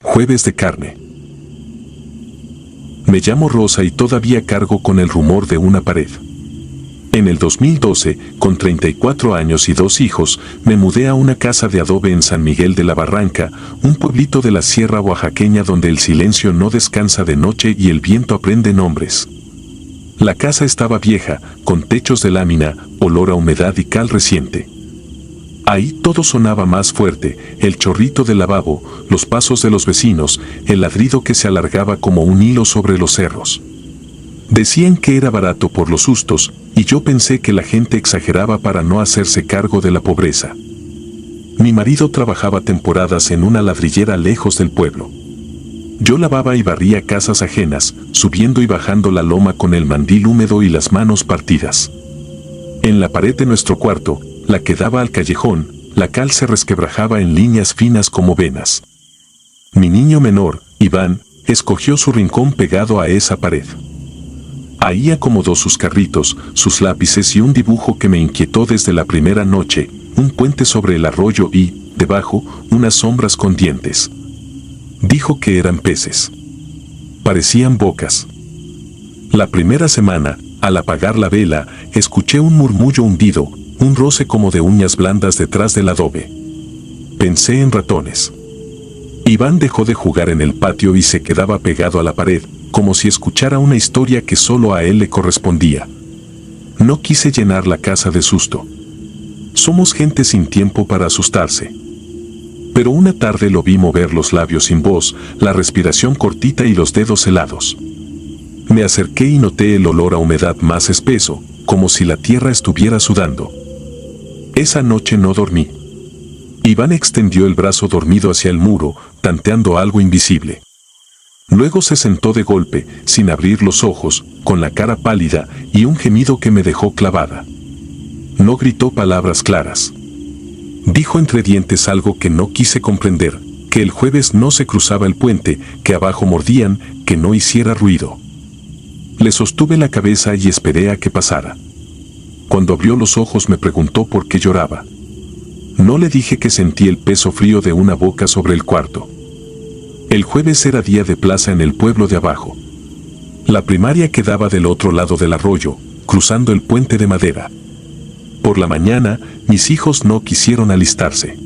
Jueves de carne. Me llamo Rosa y todavía cargo con el rumor de una pared. En el 2012, con 34 años y 2 hijos, me mudé a una casa de adobe en San Miguel de la Barranca, un pueblito de la sierra oaxaqueña donde el silencio no descansa de noche y el viento aprende nombres. La casa estaba vieja, con techos de lámina, olor a humedad y cal reciente. Ahí todo sonaba más fuerte, el chorrito del lavabo, los pasos de los vecinos, el ladrido que se alargaba como un hilo sobre los cerros. Decían que era barato por los sustos, y yo pensé que la gente exageraba para no hacerse cargo de la pobreza. Mi marido trabajaba temporadas en una ladrillera lejos del pueblo. Yo lavaba y barría casas ajenas, subiendo y bajando la loma con el mandil húmedo y las manos partidas. En la pared de nuestro cuarto, la que daba al callejón, la cal se resquebrajaba en líneas finas como venas. Mi niño menor, Iván, escogió su rincón pegado a esa pared. Ahí acomodó sus carritos, sus lápices y un dibujo que me inquietó desde la primera noche, un puente sobre el arroyo y, debajo, unas sombras con dientes. Dijo que eran peces. Parecían bocas. La primera semana, al apagar la vela, escuché un murmullo hundido, un roce como de uñas blandas detrás del adobe. Pensé en ratones. Iván dejó de jugar en el patio y se quedaba pegado a la pared, como si escuchara una historia que solo a él le correspondía. No quise llenar la casa de susto. Somos gente sin tiempo para asustarse. Pero una tarde lo vi mover los labios sin voz, la respiración cortita y los dedos helados. Me acerqué y noté el olor a humedad más espeso, como si la tierra estuviera sudando. Esa noche no dormí. Iván extendió el brazo dormido hacia el muro, tanteando algo invisible. Luego se sentó de golpe, sin abrir los ojos, con la cara pálida y un gemido que me dejó clavada. No gritó palabras claras. Dijo entre dientes algo que no quise comprender, que el jueves no se cruzaba el puente, que abajo mordían, que no hiciera ruido. Le sostuve la cabeza y esperé a que pasara. Cuando abrió los ojos me preguntó por qué lloraba. No le dije que sentí el peso frío de una boca sobre el cuarto. El jueves era día de plaza en el pueblo de abajo. La primaria quedaba del otro lado del arroyo, cruzando el puente de madera. Por la mañana, mis hijos no quisieron alistarse.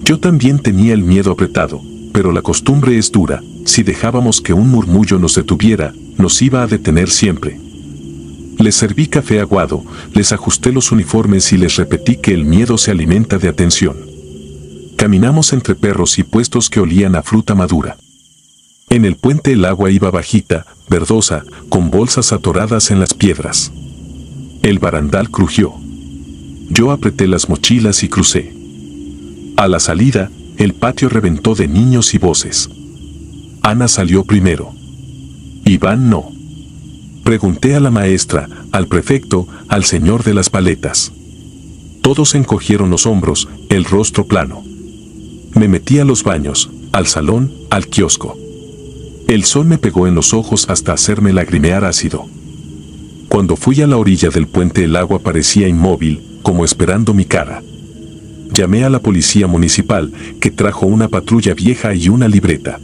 Yo también tenía el miedo apretado, pero la costumbre es dura, si dejábamos que un murmullo nos detuviera, nos iba a detener siempre. Les serví café aguado, les ajusté los uniformes y les repetí que el miedo se alimenta de atención. Caminamos entre perros y puestos que olían a fruta madura. En el puente el agua iba bajita, verdosa, con bolsas atoradas en las piedras. El barandal crujió. Yo apreté las mochilas y crucé. A la salida, el patio reventó de niños y voces. Ana salió primero. Iván no. Pregunté a la maestra, al prefecto, al señor de las paletas. Todos encogieron los hombros, el rostro plano. Me metí a los baños, al salón, al kiosco. El sol me pegó en los ojos hasta hacerme lagrimear ácido. Cuando fui a la orilla del puente el agua parecía inmóvil, como esperando mi cara. Llamé a la policía municipal, que trajo una patrulla vieja y una libreta.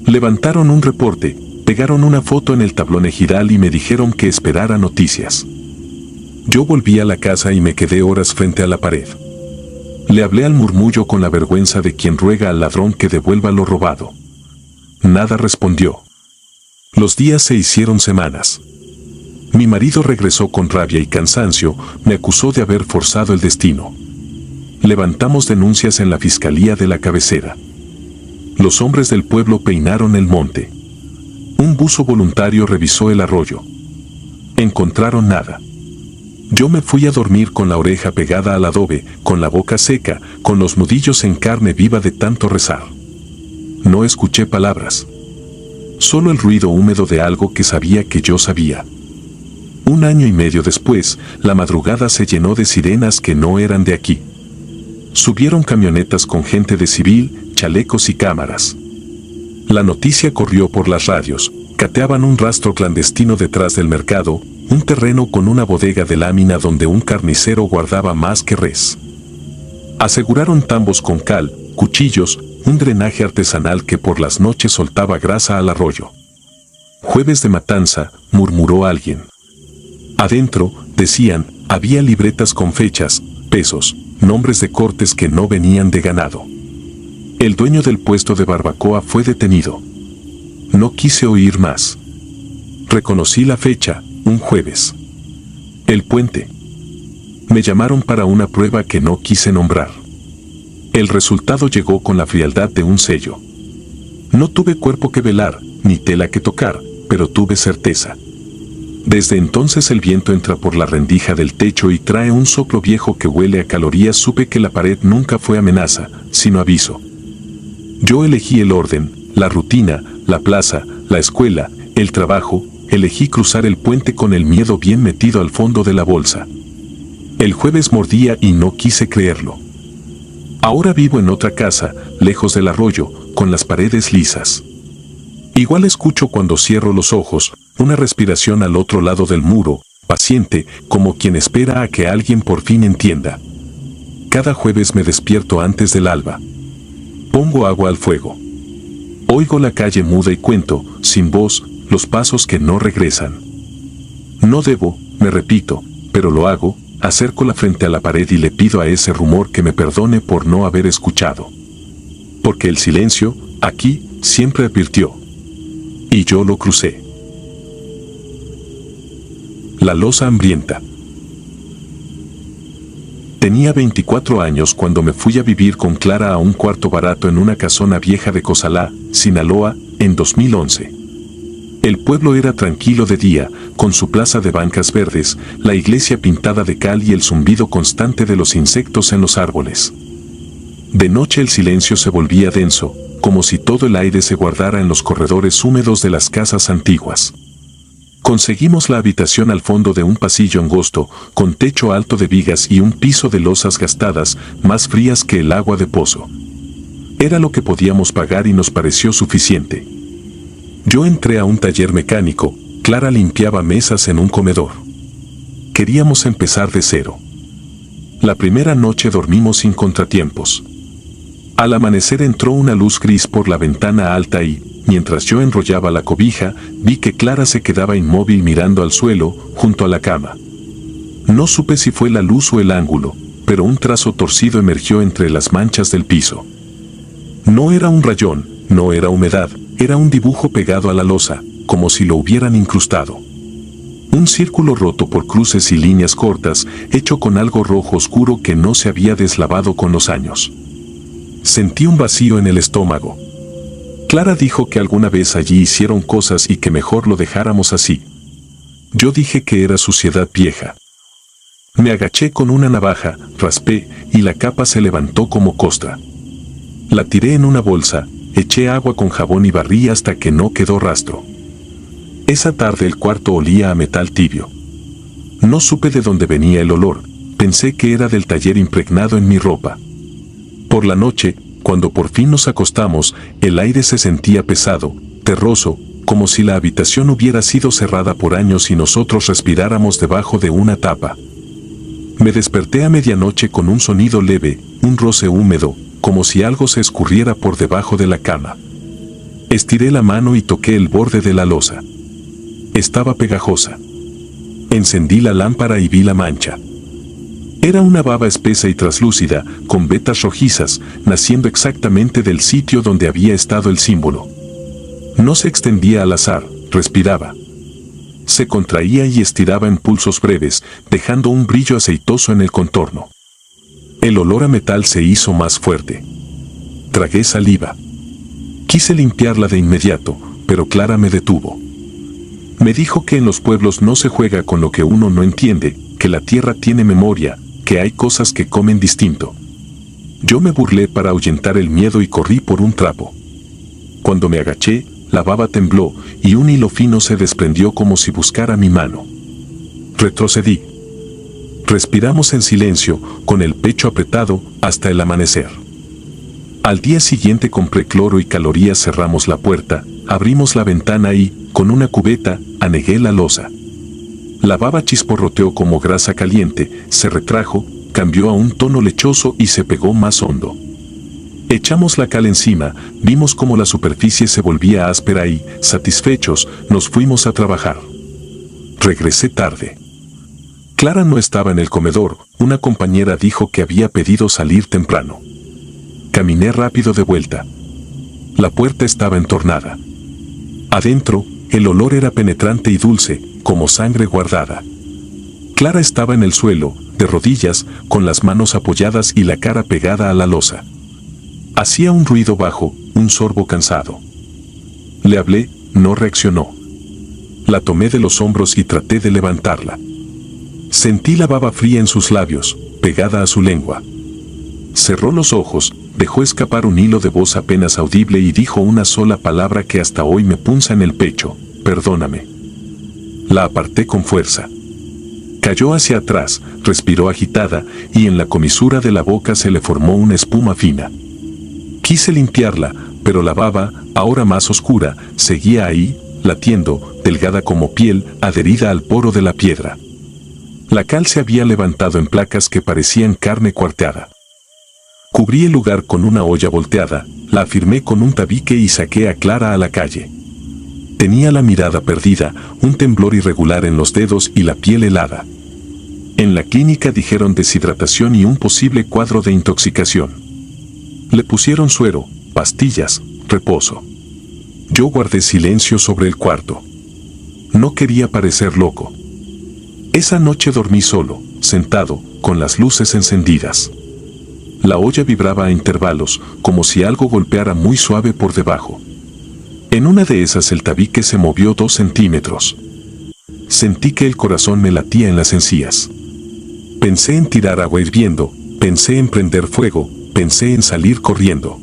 Levantaron un reporte, pegaron una foto en el tablón ejidal y me dijeron que esperara noticias. Yo volví a la casa y me quedé horas frente a la pared. Le hablé al murmullo con la vergüenza de quien ruega al ladrón que devuelva lo robado. Nada respondió. Los días se hicieron semanas. Mi marido regresó con rabia y cansancio, me acusó de haber forzado el destino. Levantamos denuncias en la fiscalía de la cabecera. Los hombres del pueblo peinaron el monte. Un buzo voluntario revisó el arroyo. Encontraron nada. Yo me fui a dormir con la oreja pegada al adobe, con la boca seca, con los nudillos en carne viva de tanto rezar. No escuché palabras. Solo el ruido húmedo de algo que sabía que yo sabía. 1 año y medio después, la madrugada se llenó de sirenas que no eran de aquí. Subieron camionetas con gente de civil, chalecos y cámaras. La noticia corrió por las radios, Cateaban un rastro clandestino detrás del mercado, un terreno con una bodega de lámina donde un carnicero guardaba más que res. Aseguraron tambos con cal, cuchillos, un drenaje artesanal que por las noches soltaba grasa al arroyo. Jueves de matanza, murmuró alguien. Adentro, decían, había libretas con fechas, pesos, nombres de cortes que no venían de ganado. El dueño del puesto de barbacoa fue detenido. No quise oír más. Reconocí la fecha, un jueves. El puente. Me llamaron para una prueba que no quise nombrar. El resultado llegó con la frialdad de un sello. No tuve cuerpo que velar, ni tela que tocar, pero tuve certeza. Desde entonces el viento entra por la rendija del techo y trae un soplo viejo que huele a calorías. Supe que la pared nunca fue amenaza, sino aviso. Yo elegí el orden, la rutina, la plaza, la escuela, el trabajo. Elegí cruzar el puente con el miedo bien metido al fondo de la bolsa. El jueves mordía y no quise creerlo. Ahora vivo en otra casa, lejos del arroyo, con las paredes lisas. Igual escucho cuando cierro los ojos, una respiración al otro lado del muro, paciente, como quien espera a que alguien por fin entienda. Cada jueves me despierto antes del alba. Pongo agua al fuego. Oigo la calle muda y cuento, sin voz, los pasos que no regresan. No debo, me repito, pero lo hago, acerco la frente a la pared y le pido a ese rumor que me perdone por no haber escuchado. Porque el silencio, aquí, siempre advirtió. Y yo lo crucé. La losa hambrienta. Tenía 24 años cuando me fui a vivir con Clara a un cuarto barato en una casona vieja de Cozalá, Sinaloa, en 2011. El pueblo era tranquilo de día, con su plaza de bancas verdes, la iglesia pintada de cal y el zumbido constante de los insectos en los árboles. De noche el silencio se volvía denso, como si todo el aire se guardara en los corredores húmedos de las casas antiguas. Conseguimos la habitación al fondo de un pasillo angosto, con techo alto de vigas y un piso de losas gastadas, más frías que el agua de pozo. Era lo que podíamos pagar y nos pareció suficiente. Yo entré a un taller mecánico, Clara limpiaba mesas en un comedor. Queríamos empezar de cero. La primera noche dormimos sin contratiempos. Al amanecer entró una luz gris por la ventana alta y, mientras yo enrollaba la cobija, vi que Clara se quedaba inmóvil mirando al suelo, junto a la cama. No supe si fue la luz o el ángulo, pero un trazo torcido emergió entre las manchas del piso. No era un rayón, no era humedad, era un dibujo pegado a la losa, como si lo hubieran incrustado. Un círculo roto por cruces y líneas cortas, hecho con algo rojo oscuro que no se había deslavado con los años. Sentí un vacío en el estómago. Clara dijo que alguna vez allí hicieron cosas y que mejor lo dejáramos así. Yo dije que era suciedad vieja. Me agaché con una navaja, raspé, y la capa se levantó como costra. La tiré en una bolsa, eché agua con jabón y barrí hasta que no quedó rastro. Esa tarde el cuarto olía a metal tibio. No supe de dónde venía el olor, pensé que era del taller impregnado en mi ropa. Por la noche, cuando por fin nos acostamos, el aire se sentía pesado, terroso, como si la habitación hubiera sido cerrada por años y nosotros respiráramos debajo de una tapa. Me desperté a medianoche con un sonido leve, un roce húmedo, como si algo se escurriera por debajo de la cama. Estiré la mano y toqué el borde de la losa. Estaba pegajosa. Encendí la lámpara y vi la mancha. Era una baba espesa y traslúcida, con vetas rojizas, naciendo exactamente del sitio donde había estado el símbolo. No se extendía al azar, respiraba. Se contraía y estiraba en pulsos breves, dejando un brillo aceitoso en el contorno. El olor a metal se hizo más fuerte. Tragué saliva. Quise limpiarla de inmediato, pero Clara me detuvo. Me dijo que en los pueblos no se juega con lo que uno no entiende, que la tierra tiene memoria, que hay cosas que comen distinto. Yo me burlé para ahuyentar el miedo y corrí por un trapo. Cuando me agaché, la baba tembló y un hilo fino se desprendió como si buscara mi mano. Retrocedí. Respiramos en silencio, con el pecho apretado, hasta el amanecer. Al día siguiente compré cloro y calorías, cerramos la puerta, abrimos la ventana y, con una cubeta, anegué la loza. La baba chisporroteó como grasa caliente, se retrajo, cambió a un tono lechoso y se pegó más hondo. Echamos la cal encima, vimos cómo la superficie se volvía áspera y, satisfechos, nos fuimos a trabajar. Regresé tarde. Clara no estaba en el comedor, una compañera dijo que había pedido salir temprano. Caminé rápido de vuelta. La puerta estaba entornada. Adentro, el olor era penetrante y dulce, como sangre guardada. Clara estaba en el suelo, de rodillas, con las manos apoyadas y la cara pegada a la loza. Hacía un ruido bajo, un sorbo cansado. Le hablé, no reaccionó. La tomé de los hombros y traté de levantarla. Sentí la baba fría en sus labios, pegada a su lengua. Cerró los ojos, dejó escapar un hilo de voz apenas audible y dijo una sola palabra que hasta hoy me punza en el pecho: perdóname. La aparté con fuerza. Cayó hacia atrás, respiró agitada, y en la comisura de la boca se le formó una espuma fina. Quise limpiarla, pero la baba, ahora más oscura, seguía ahí, latiendo, delgada como piel, adherida al poro de la piedra. La cal se había levantado en placas que parecían carne cuarteada. Cubrí el lugar con una olla volteada, la afirmé con un tabique y saqué a Clara a la calle. Tenía la mirada perdida, un temblor irregular en los dedos y la piel helada. En la clínica dijeron deshidratación y un posible cuadro de intoxicación. Le pusieron suero, pastillas, reposo. Yo guardé silencio sobre el cuarto. No quería parecer loco. Esa noche dormí solo, sentado, con las luces encendidas. La olla vibraba a intervalos, como si algo golpeara muy suave por debajo. En una de esas el tabique se movió 2 centímetros. Sentí que el corazón me latía en las encías. Pensé en tirar agua hirviendo, pensé en prender fuego, pensé en salir corriendo.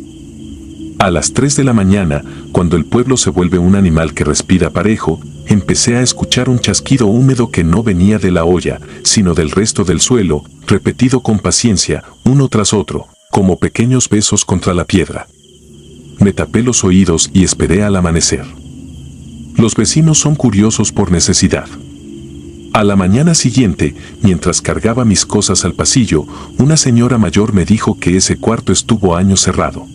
A las 3 de la mañana, cuando el pueblo se vuelve un animal que respira parejo, empecé a escuchar un chasquido húmedo que no venía de la olla, sino del resto del suelo, repetido con paciencia, uno tras otro, como pequeños besos contra la piedra. Me tapé los oídos y esperé al amanecer. Los vecinos son curiosos por necesidad. A la mañana siguiente, mientras cargaba mis cosas al pasillo, una señora mayor me dijo que ese cuarto estuvo años cerrado.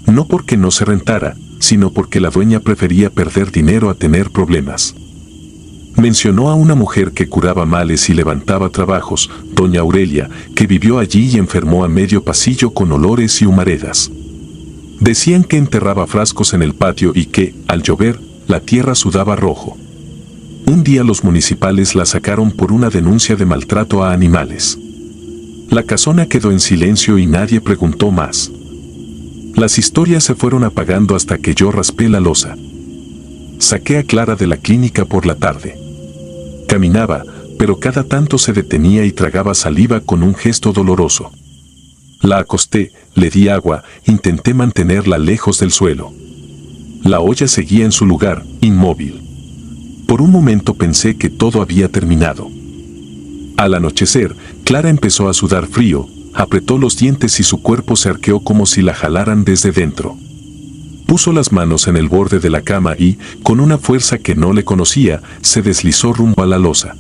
No porque no se rentara, sino porque la dueña prefería perder dinero a tener problemas. Mencionó a una mujer que curaba males y levantaba trabajos, doña Aurelia, que vivió allí y enfermó a medio pasillo con olores y humaredas. Decían que enterraba frascos en el patio y que, al llover, la tierra sudaba rojo. Un día los municipales la sacaron por una denuncia de maltrato a animales. La casona quedó en silencio y nadie preguntó más. Las historias se fueron apagando hasta que yo raspé la loza. Saqué a Clara de la clínica por la tarde. Caminaba, pero cada tanto se detenía y tragaba saliva con un gesto doloroso. La acosté, le di agua, intenté mantenerla lejos del suelo. La olla seguía en su lugar, inmóvil. Por un momento pensé que todo había terminado. Al anochecer, Clara empezó a sudar frío, apretó los dientes y su cuerpo se arqueó como si la jalaran desde dentro. Puso las manos en el borde de la cama y, con una fuerza que no le conocía, se deslizó rumbo a la loza.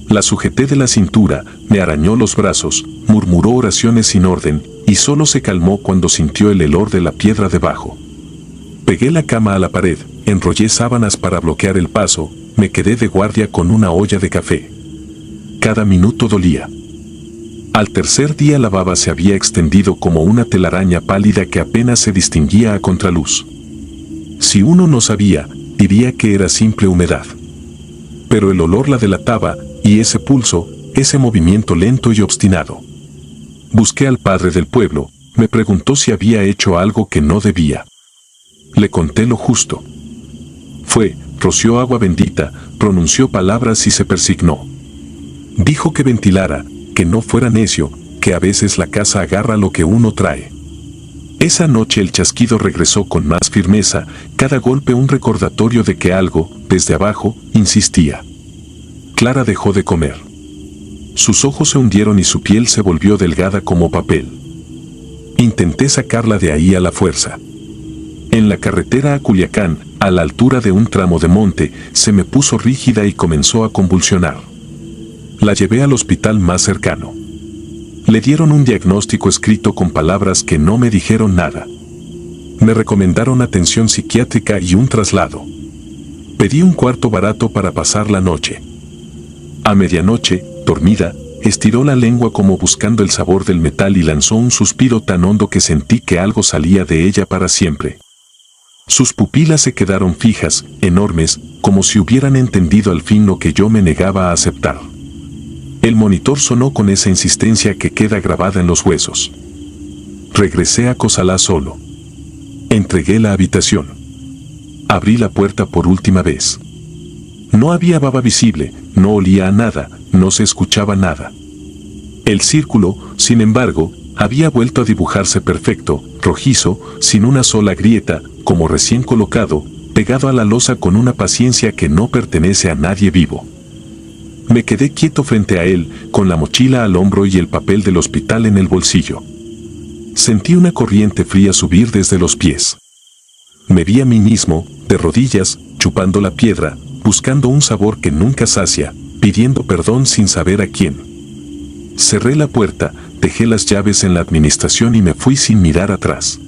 La sujeté de la cintura, me arañó los brazos, murmuró oraciones sin orden, y solo se calmó cuando sintió el helor de la piedra debajo. Pegué la cama a la pared, enrollé sábanas para bloquear el paso, me quedé de guardia con una olla de café. Cada minuto dolía. Al tercer día la baba se había extendido como una telaraña pálida que apenas se distinguía a contraluz. Si uno no sabía, diría que era simple humedad. Pero el olor la delataba, y ese pulso, ese movimiento lento y obstinado. Busqué al padre del pueblo, me preguntó si había hecho algo que no debía. Le conté lo justo. Fue, roció agua bendita, pronunció palabras y se persignó. Dijo que ventilara, que no fuera necio, que a veces la casa agarra lo que uno trae. Esa noche el chasquido regresó con más firmeza, cada golpe un recordatorio de que algo, desde abajo, insistía. Clara dejó de comer. Sus ojos se hundieron y su piel se volvió delgada como papel. Intenté sacarla de ahí a la fuerza. En la carretera a Culiacán, a la altura de un tramo de monte, se me puso rígida y comenzó a convulsionar. La llevé al hospital más cercano. Le dieron un diagnóstico escrito con palabras que no me dijeron nada. Me recomendaron atención psiquiátrica y un traslado. Pedí un cuarto barato para pasar la noche. A medianoche, dormida, estiró la lengua como buscando el sabor del metal y lanzó un suspiro tan hondo que sentí que algo salía de ella para siempre. Sus pupilas se quedaron fijas, enormes, como si hubieran entendido al fin lo que yo me negaba a aceptar. El monitor sonó con esa insistencia que queda grabada en los huesos. Regresé a Cosalá solo. Entregué la habitación. Abrí la puerta por última vez. No había baba visible, no olía a nada, no se escuchaba nada. El círculo, sin embargo, había vuelto a dibujarse perfecto, rojizo, sin una sola grieta, como recién colocado, pegado a la losa con una paciencia que no pertenece a nadie vivo. Me quedé quieto frente a él, con la mochila al hombro y el papel del hospital en el bolsillo. Sentí una corriente fría subir desde los pies. Me vi a mí mismo, de rodillas, chupando la piedra, buscando un sabor que nunca sacia, pidiendo perdón sin saber a quién. Cerré la puerta, dejé las llaves en la administración y me fui sin mirar atrás.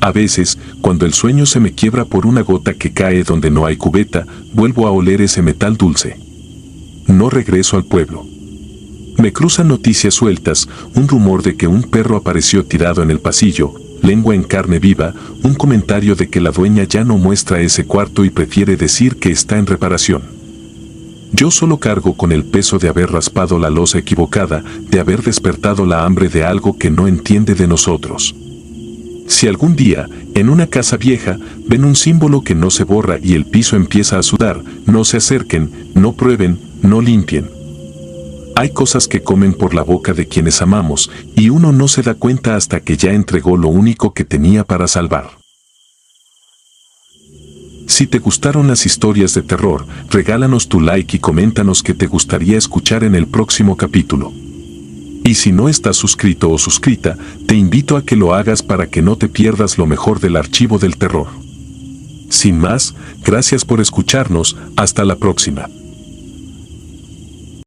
A veces, cuando el sueño se me quiebra por una gota que cae donde no hay cubeta, vuelvo a oler ese metal dulce. No regreso al pueblo. Me cruzan noticias sueltas, un rumor de que un perro apareció tirado en el pasillo, lengua en carne viva, un comentario de que la dueña ya no muestra ese cuarto y prefiere decir que está en reparación. Yo solo cargo con el peso de haber raspado la losa equivocada, de haber despertado la hambre de algo que no entiende de nosotros. Si algún día, en una casa vieja, ven un símbolo que no se borra y el piso empieza a sudar, no se acerquen, no prueben, no limpien. Hay cosas que comen por la boca de quienes amamos, y uno no se da cuenta hasta que ya entregó lo único que tenía para salvar. Si te gustaron las historias de terror, regálanos tu like y coméntanos qué te gustaría escuchar en el próximo capítulo. Y si no estás suscrito o suscrita, te invito a que lo hagas para que no te pierdas lo mejor del archivo del terror. Sin más, gracias por escucharnos, hasta la próxima.